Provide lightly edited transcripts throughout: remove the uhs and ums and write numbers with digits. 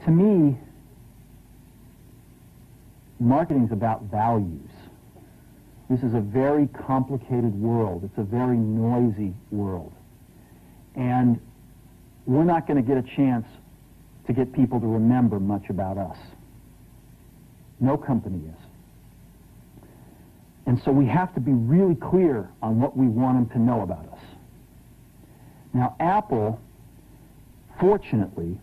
To me, marketing is about values. This is a very complicated world. It's a very noisy world. And we're not going to get a chance to get people to remember much about us. No company is. And so we have to be really clear on what we want them to know about us. Now, Apple, fortunately,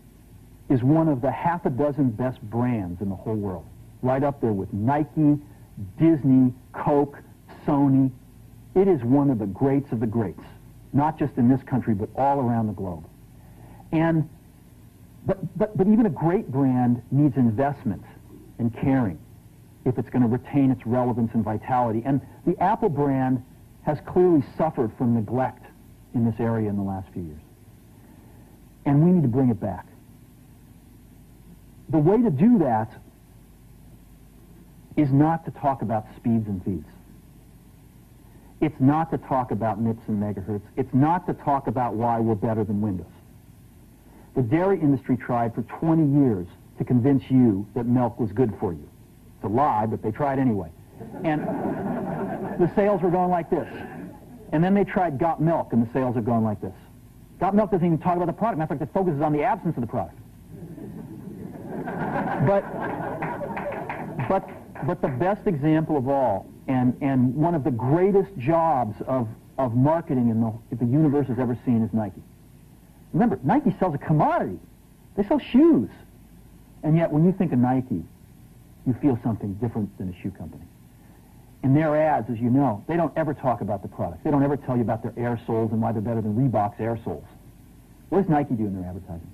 is one of the half a dozen best brands in the whole world. Right up there with Nike, Disney, Coke, Sony. It is one of the greats of the greats, not just in this country, but all around the globe. And, but even a great brand needs investment and caring if it's going to retain its relevance and vitality. And the Apple brand has clearly suffered from neglect in this area in the last few years. And we need to bring it back. The way to do that is not to talk about speeds and feeds. It's not to talk about MIPS and megahertz. It's not to talk about why we're better than Windows. The dairy industry tried for 20 years to convince you that milk was good for you. It's a lie, but they tried anyway. And the sales were going like this. And then they tried Got Milk, and the sales are going like this. Got Milk doesn't even talk about the product. Matter of fact, it focuses on the absence of the product. But the best example of all, and one of the greatest jobs of marketing the universe has ever seen is Nike. Remember, Nike sells a commodity. They sell shoes. And yet, when you think of Nike, you feel something different than a shoe company. In their ads, as you know, they don't ever talk about the product. They don't ever tell you about their air soles and why they're better than Reebok's air soles. What does Nike do in their advertising?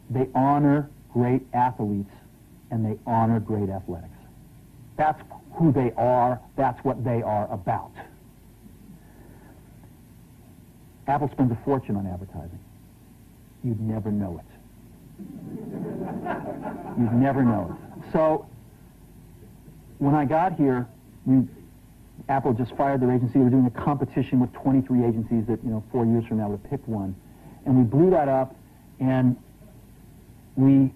They honor great athletes and they honor great athletics. That's who they are. That's what they are about. Apple spends a fortune on advertising. You'd never know it. You'd never know it. So, when I got here, Apple just fired their agency. We were doing a competition with 23 agencies that, 4 years from now would pick one. And we blew that up, and we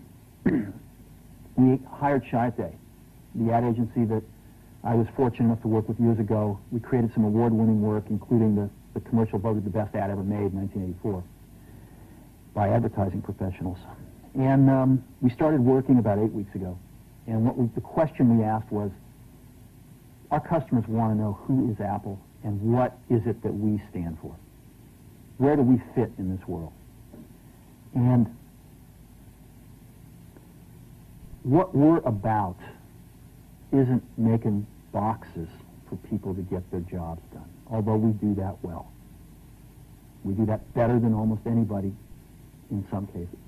hired Chiat/Day, the ad agency that I was fortunate enough to work with years ago. We created some award-winning work, including the commercial voted the best ad ever made in 1984 by advertising professionals. And we started working about 8 weeks ago. And the question we asked was, our customers want to know who is Apple and what is it that we stand for? Where do we fit in this world? And what we're about isn't making boxes for people to get their jobs done, although we do that well. We do that better than almost anybody in some cases.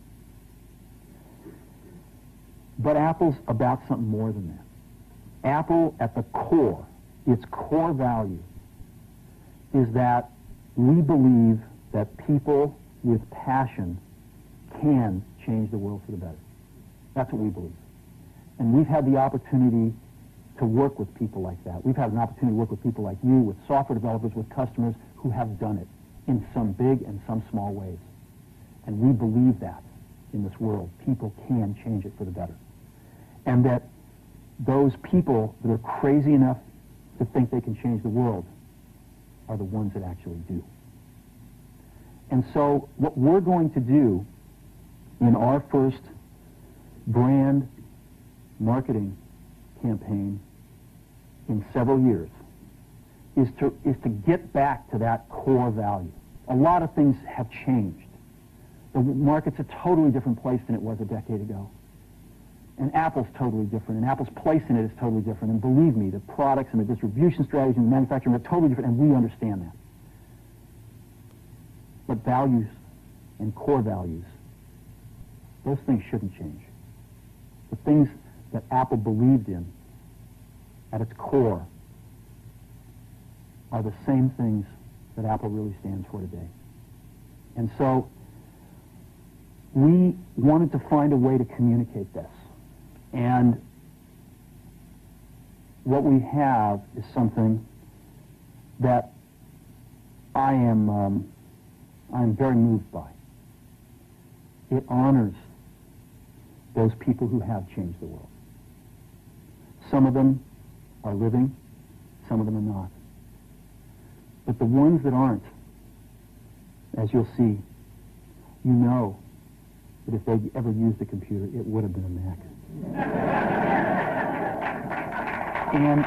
But Apple's about something more than that. Apple, at the core, its core value, is that we believe that people with passion can change the world for the better. That's what we believe. And we've had the opportunity to work with people like that. We've had an opportunity to work with people like you, with software developers, with customers who have done it in some big and some small ways. And we believe that in this world. People can change it for the better. And that those people that are crazy enough to think they can change the world are the ones that actually do. And so what we're going to do in our first brand marketing campaign in several years is to get back to that core value. A lot of things have changed. The market's a totally different place than it was a decade ago. And Apple's totally different, and Apple's place in it is totally different. And believe me, the products and the distribution strategy and the manufacturing are totally different, and we understand that. But values and core values, those things shouldn't change. The things that Apple believed in at its core are the same things that Apple really stands for today. And so we wanted to find a way to communicate this. And what we have is something that I'm very moved by. It honors those people who have changed the world. Some of them are living, some of them are not. But the ones that aren't, as you'll see, you know that if they'd ever used a computer, it would have been a Mac. And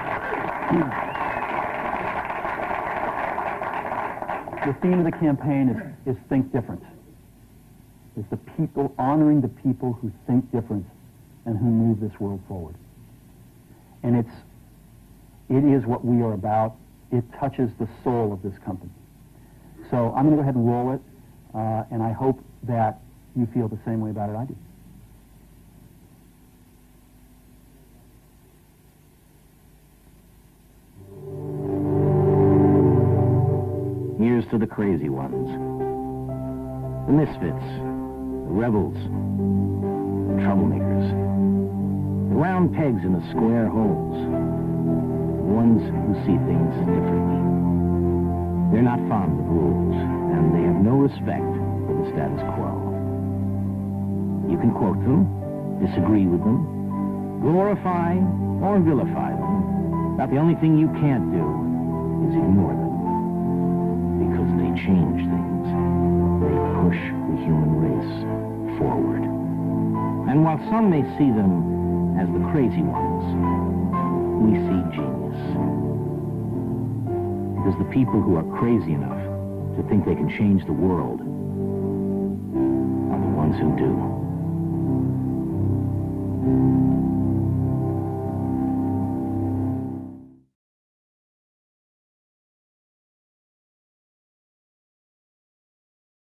the theme of the campaign is Think Different. It's the people, honoring the people who think different and who move this world forward. And it is what we are about. It touches the soul of this company. So I'm going to go ahead and roll it, and I hope that you feel the same way about it I do. Here's to the crazy ones, the misfits, the rebels, the troublemakers, the round pegs in the square holes, the ones who see things differently. They're not fond of rules, and they have no respect for the status quo. You can quote them, disagree with them, glorify or vilify them, but the only thing you can't do is ignore them. Because they change things. They push the human race forward. And while some may see them as the crazy ones, we see genius. Because the people who are crazy enough to think they can change the world are the ones who do.